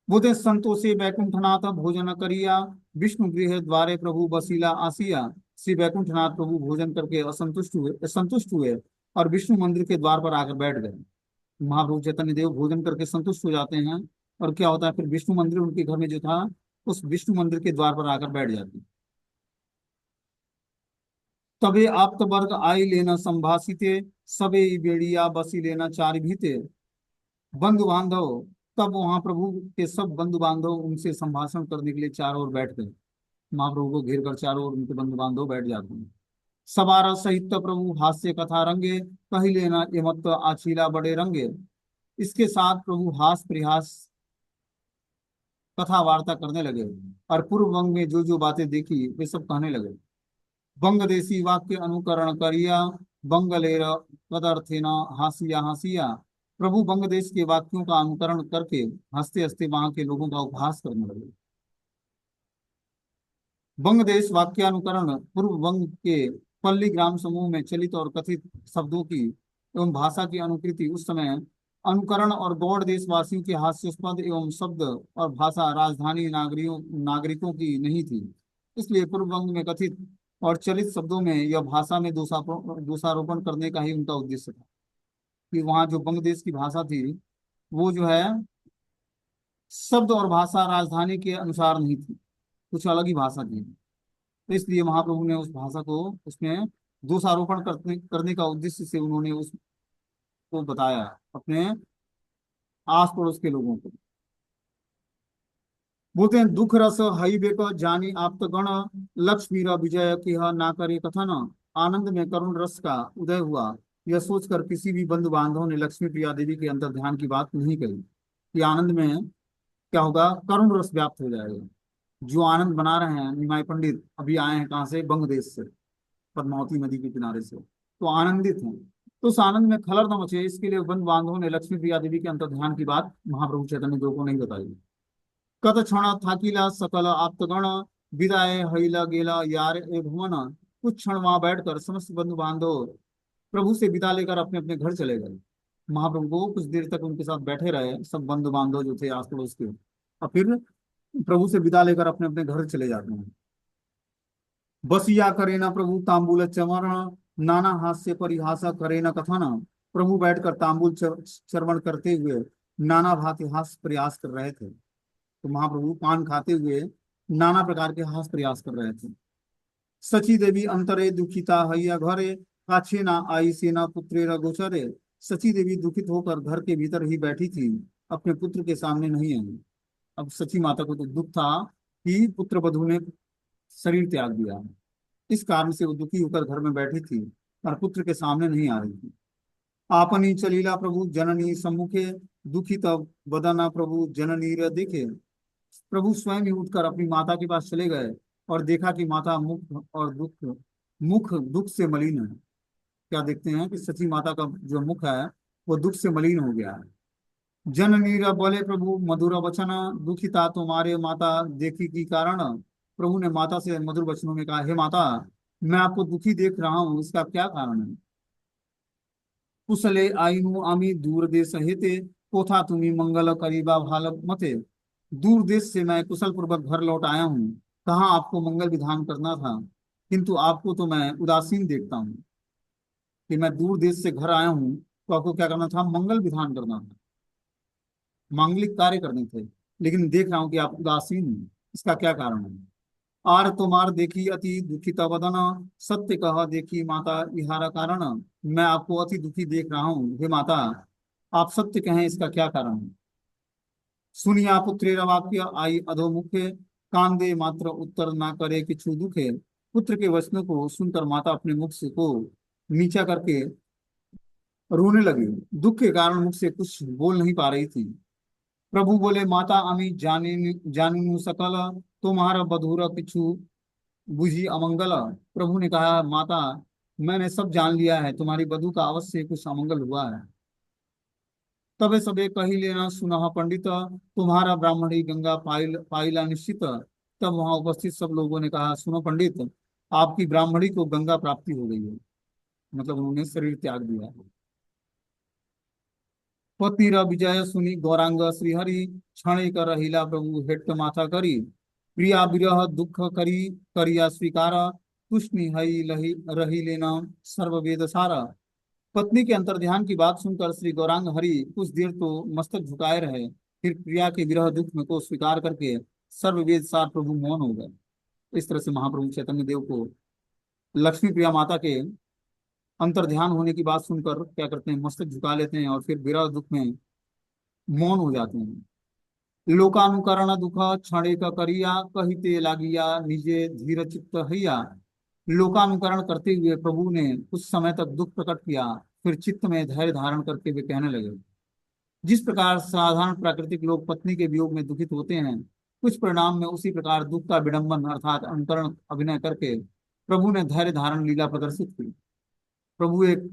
बोलते संतोषे बैकुंठनाथ भोजन करिया विष्णु गृह द्वारे प्रभु बसीला आसिया। श्री बैकुंठनाथ प्रभु भोजन करके संतुष्ट हुए और विष्णु मंदिर के द्वार पर आकर बैठ गए। महाप्रभु चैतन्य देव भोजन करके संतुष्ट हो जाते हैं, और क्या होता है फिर? विष्णु मंदिर उनके घर में जो था, उस विष्णु मंदिर के द्वार पर आकर बैठ जाते हैं। तबे आप्त वर्ग आई लेना संभाषिते सबे बेड़िया बसी लेना चार भीते। बंधु बांधव, तब वहां प्रभु के सब बंधु बांधव उनसे संभाषण करने के लिए चारों ओर बैठ गए। महाप्रभु को घेर कर चारों ओर उनके बंधु बांधव बैठ जाते हैं। सवार सहित प्रभु हास्य कथा रंगे कही लेना एमत आछीला बड़े रंगे। इसके साथ प्रभु हास परिहास कथा वार्ता करने लगे, और पूर्व वंग में जो जो बातें देखी वे सब कहने लगे। बंग देसी वाक्य अनुकरण करिया बंगलेर कदर्थे न हासिया हासिया। प्रभु बंग देश के वाक्यों का अनुकरण करके हंसते हंसते वहां के लोगों का उपहास करने लगे। बंग देश वाक्यानुकरण पूर्व वंग के पल्ली ग्राम समूह में चलित और कथित शब्दों की एवं भाषा की अनुकृति उस समय अनुकरण और गौड़ देशवासियों के हास्यास्पद एवं शब्द और भाषा राजधानी नागरिकों की नहीं थी। इसलिए पूर्व वंग में कथित और चलित शब्दों में यह भाषा में दोषारोपण करने का ही उनका उद्देश्य था, कि वहाँ जो बंग देश की भाषा थी वो जो है शब्द और भाषा राजधानी के अनुसार नहीं थी, कुछ अलग ही भाषा थी। तो इसलिए महाप्रभु ने उस भाषा को उसमें दोषारोपण करने का उद्देश्य से उन्होंने उसको बताया अपने आस पड़ोस के लोगों को। बोलते हैं दुख रस हई बेक जानी आप गण लक्ष्मी र विजय की ना करे कथन। आनंद में करुण रस का उदय हुआ, यह सोचकर किसी भी बंधु बांधव ने लक्ष्मी प्रिया देवी के अंतर ध्यान की बात नहीं कही। कि आनंद में क्या होगा, करुण रस व्याप्त हो जाएगा। जो आनंद बना रहे हैं निमाई पंडित, अभी आए हैं कहाँ से, बंग देश से, पद्मावती नदी के किनारे से, तो आनंदित हैं। तो उस आनंद में खलर न मचे, इसके लिए वन बांधवों ने लक्ष्मी प्रिया देवी के अंतर्ध्यान की बात महाप्रभु चैतन्य देव को नहीं बताई। कत क्षण थाकिला सकल आप्तगण, विदाय हईला गेला यार ए भुवन। कुछ क्षण वहां बैठकर समस्त बंधु बांधव प्रभु से विदा लेकर अपने अपने घर चले गए। महाप्रभु को कुछ देर तक उनके साथ बैठे रहे सब बंधु बांधव जो थे आस पड़ोस के, और फिर प्रभु से विदा लेकर अपने अपने घर चले जाते हैं। बसिया करे ना प्रभु तांबूल चमरण, नाना हास्य परिहासा करे न कथन। प्रभु बैठकर तांबूल चर्वण करते हुए नाना भांति हास्य प्रयास कर रहे थे। तो महाप्रभु पान खाते हुए नाना प्रकार के हास्य प्रयास कर रहे थे। सची देवी अंतरे दुखिता हैया घरे, काछे ना आई सेना पुत्रेर गोचरे। सची देवी दुखित होकर घर के भीतर ही बैठी थी, अपने पुत्र के सामने नहीं आई। अब सची माता को तो दुख था कि पुत्र वधु ने शरीर त्याग दिया, इस कारण से वो दुखी होकर घर में बैठी थी और पुत्र के सामने नहीं आ रही थी। आपनी चलीला प्रभु जननी सम्मुखे, दुखित बदना प्रभु जननी र देखे। प्रभु स्वयं ही उठकर अपनी माता के पास चले गए और देखा कि माता मुख दुख से मलिन है। क्या देखते हैं कि सची माता का जो मुख है वो दुख से मलिन हो गया है। जननी र बोले प्रभु मधुर वचन, दुखिता तुम्हारे माता देखी की कारण। प्रभु ने माता से मधुर वचनों में कहा, हे माता, मैं आपको दुखी देख रहा हूँ, इसका क्या कारण है। कुशले आईनु आमी दूर देश हेते, कोथा तुम्ही मंगल करीबा भाल मते। दूर देश से मैं कुशल पूर्वक घर लौट आया हूँ, कहाँ आपको मंगल विधान करना था, किंतु आपको तो मैं उदासीन देखता हूँ। कि मैं दूर देश से घर आया हूँ तो आपको क्या करना था, मंगल विधान करना था, मांगलिक कार्य करने थे, लेकिन देख रहा हूँ कि आप उदासीन हैं, इसका क्या कारण है। आर तुम्हार देखी अति दुखित वदन, सत्य कह देखी माता इहारा कारण। मैं आपको अति दुखी देख रहा हूँ हे माता, आप सत्य कहें, इसका क्या कारण है। सुनिया पुत्रेर वाक्य आई अधोमुखे, कांदे मात्र उत्तर ना करे किछु दुखे। पुत्र के वचनों को सुनकर माता अपने मुख से को नीचा करके रोने लगी, दुख के कारण मुख से कुछ बोल नहीं पा रही थी। प्रभु बोले, माता अमी जानिनु सकल, तुम्हारा बधूर किछु बुझी अमंगल। प्रभु ने कहा, माता, मैंने सब जान लिया है, तुम्हारी बधू का अवश्य कुछ अमंगल हुआ है। तबे सबे कही लेना सुनह पंडित, तुम्हारा ब्राह्मणी गंगा पाइला निश्चित। तब वहां उपस्थित सब लोगों ने कहा, सुनो पंडित, आपकी ब्राह्मणी को गंगा प्राप्ति हो गई है, मतलब उन्होंने शरीर त्याग दिया है। पत्नीर विजय सुनी गौरांग श्रीहरि, क्षण कर रहिला प्रभु हेट माथा करी। प्रिया विरह दुख करी करिया स्वीकार, तुष्णि हई लही रही लेना सर्व वेद सारा। पत्नी के अंतर्ध्यान की बात सुनकर श्री गौरांग हरि कुछ देर तो मस्तक झुकाए रहे, फिर प्रिया के विरह दुख में को स्वीकार करके सर्व वेद सार प्रभु मौन हो गए। इस तरह से महाप्रभु चैतन्य देव को लक्ष्मी प्रिया माता के अंतर्ध्यान होने की बात सुनकर क्या करते हैं, मस्तक झुका लेते हैं और फिर विरह दुख में मौन हो जाते हैं। लोकानुकरण दुख क्षणे का करिया, कहिते लागिया निजे धीर चित्त हैया। लोकानुकरण करते हुए प्रभु ने कुछ समय तक दुख प्रकट किया, फिर चित्त में धैर्य धारण करके वे कहने लगे। जिस प्रकार साधारण प्राकृतिक लोग पत्नी के वियोग में दुखित होते हैं, कुछ परिणाम में उसी प्रकार दुख का विडंबन अर्थात अनुकरण अभिनय करके प्रभु ने धैर्य धारण लीला प्रदर्शित की। प्रभु एक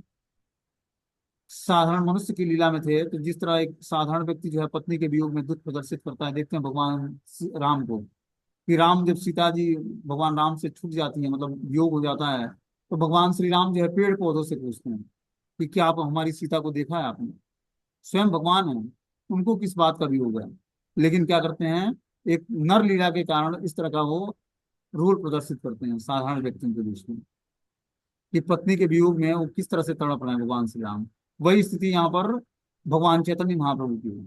साधारण मनुष्य की लीला में थे, तो जिस तरह एक साधारण व्यक्ति जो है पत्नी के वियोग में दुख प्रदर्शित करता है, देखते हैं भगवान राम को, कि राम जब सीता जी भगवान राम से छूट जाती है, मतलब वियोग हो जाता है, तो भगवान श्री राम जो है पेड़ पौधों से पूछते हैं कि क्या आप हमारी सीता को देखा है आपने। स्वयं भगवान है, उनको किस बात का वियोग है, लेकिन क्या करते हैं, एक नर लीला के कारण इस तरह का वो रोल प्रदर्शित करते हैं साधारण व्यक्तियों के बीच में, कि पत्नी के वियोग में वो किस तरह से तड़प रहे हैं भगवान श्री राम। वही स्थिति यहाँ पर भगवान चैतन्य महाप्रभु की है।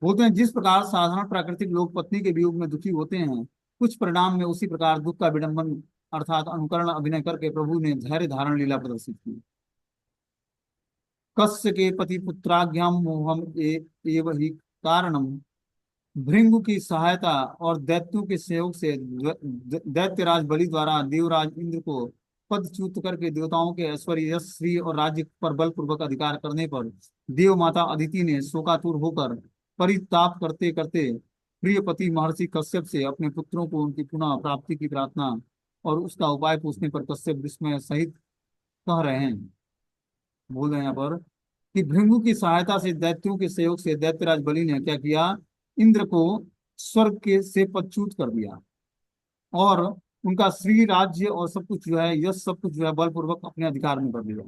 बोलते हैं जिस प्रकार साधारण प्राकृतिक लोग पत्नी के वियोग में दुखी होते हैं, कुछ परिणाम में उसी प्रकार दुख का विडंबन अर्थात अनुकरण अभिनय करके प्रभु ने धैर्य धारण लीला प्रदर्शित की। कस्य के पति पुत्राज्ञाम मोहम एव ही कारणम। भृंगु की सहायता और दैत्यों के सहयोग से दैत्यराज बलि द्वारा देवराज इंद्र को पदच्युत करके देवताओं के ऐश्वर्य यश श्री और राज्य पर बलपूर्वक अधिकार करने पर देव माता अदिति ने शोकातुर होकर परिताप करते करते प्रिय पति महर्षि कश्यप से अपने पुत्रों को उनकी पुनः प्राप्ति की प्रार्थना और उसका उपाय पूछने पर कश्यप विस्मय सहित कह रहे हैं, बोल रहे हैं यहाँ पर कि भृंगु की सहायता से दैत्यों के सहयोग से दैत्यराज बलि ने क्या किया, इंद्र को स्वर्ग के से पदच्युत कर दिया और उनका श्री राज्य और सब कुछ जो है, यश सब कुछ जो है बलपूर्वक अपने अधिकार में कर लिया।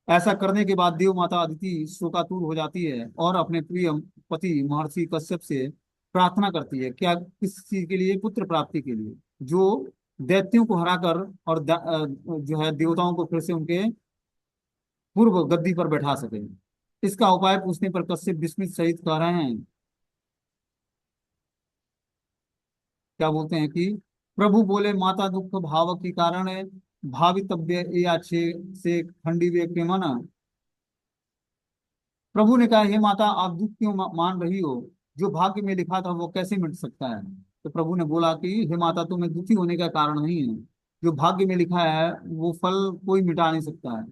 ऐसा करने के बाद देव माता अदिति शोकातुर हो जाती है और अपने प्रिय पति महर्षि कश्यप से प्रार्थना करती है, क्या, किस चीज के लिए? पुत्र प्राप्ति के लिए, जो दैत्यों को हराकर और जो है देवताओं को फिर से उनके पूर्व गद्दी पर बैठा सके। इसका उपाय पूछने पर कश्यप विस्मित सहित कह रहे हैं, क्या बोलते हैं कि प्रभु बोले, माता दुख भाव के कारण है, भावितव्य ये अच्छे से खंडी वे के मन। प्रभु ने कहा, हे माता, आप दुख क्यों मान रही हो? जो भाग्य में लिखा था वो कैसे मिट सकता है? तो प्रभु ने बोला कि हे माता, तुम्हें दुखी होने का कारण नहीं है। जो भाग्य में लिखा है वो फल कोई मिटा नहीं सकता है।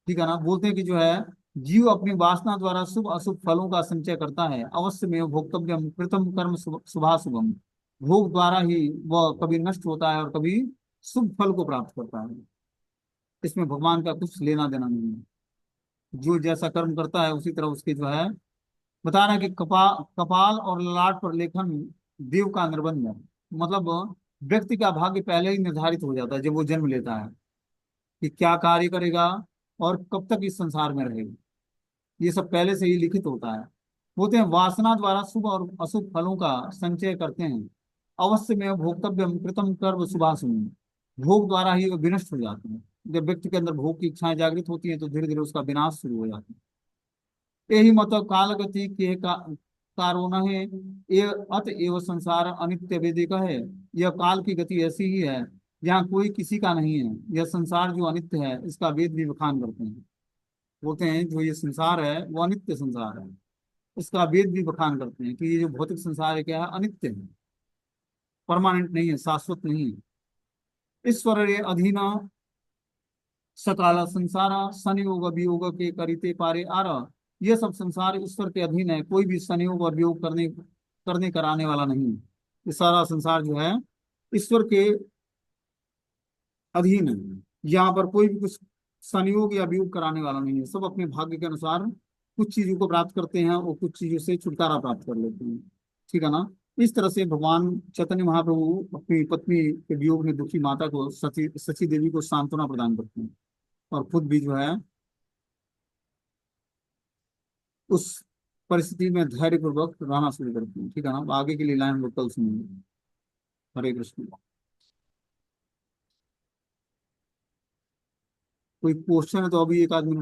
ठीक है ना? बोलते हैं कि जो है जीव अपनी वासना द्वारा शुभ अशुभ फलों का संचय करता है, अवश्य में भोक्तव्यम कृतम कर्म शुभाशुभम। भोग द्वारा ही वह कभी नष्ट होता है और कभी शुभ फल को प्राप्त करता है। इसमें भगवान का कुछ लेना देना नहीं है। जो जैसा कर्म करता है उसी तरह उसके जो है, बता रहे हैं कि कपाल और ललाट पर लेखन देव का निर्बंध है। मतलब व्यक्ति का भाग्य पहले ही निर्धारित हो जाता है जब वो जन्म लेता है, कि क्या कार्य करेगा और कब तक इस संसार में रहेगा। ये सब पहले से ही लिखित होता है। बोलते हैं वासना द्वारा शुभ और अशुभ फलों का संचय करते हैं, अवश्य में भोक्तव्य कृतम कर्म शुभाशुभ। भोग द्वारा ही वे विनष्ट हो जाते हैं। जब व्यक्ति के अंदर भोग की इच्छाएं जागृत होती हैं तो धीरे धीरे उसका विनाश शुरू हो जाता है। यही मत काल गति के कारोन है, ये अत एव संसार अनित्य वेदिक है। यह काल की गति ऐसी ही है, यहाँ कोई किसी का नहीं है। यह संसार जो अनित्य है इसका वेद भी बखान करते हैं। बोलते हैं जो ये संसार है वो अनित्य संसार है, इसका वेद भी बखान करते हैं कि ये जो भौतिक संसार है क्या है, अनित्य है, परमानेंट नहीं है, शाश्वत नहीं है। ईश्वर रे अधीन सकाल संसारा, संयोग वियोग के करिते पारे आर। ये सब संसार ईश्वर के अधीन है, कोई भी संयोग और वियोग करने करने कराने वाला नहीं है। ये सारा संसार जो है ईश्वर के अधीन है। यहाँ पर कोई भी कुछ संयोग या वियोग कराने वाला नहीं है। सब अपने भाग्य के अनुसार कुछ चीजों को प्राप्त करते हैं और कुछ चीजों से छुटकारा प्राप्त कर लेते हैं। ठीक है ना? इस तरह से भगवान चैतन्य महाप्रभु अपनी पत्नी के वियोग में दुखी माता को सची सची देवी को सांत्वना प्रदान करते हैं और खुद भी जो है उस परिस्थिति में धैर्य पूर्वक रहना शुरू करते हैं। ठीक है ना? आगे के लिए लाइन हम लोग कल सुनेंगे। हरे कृष्ण। कोई क्वेश्चन है तो अभी एक आदमी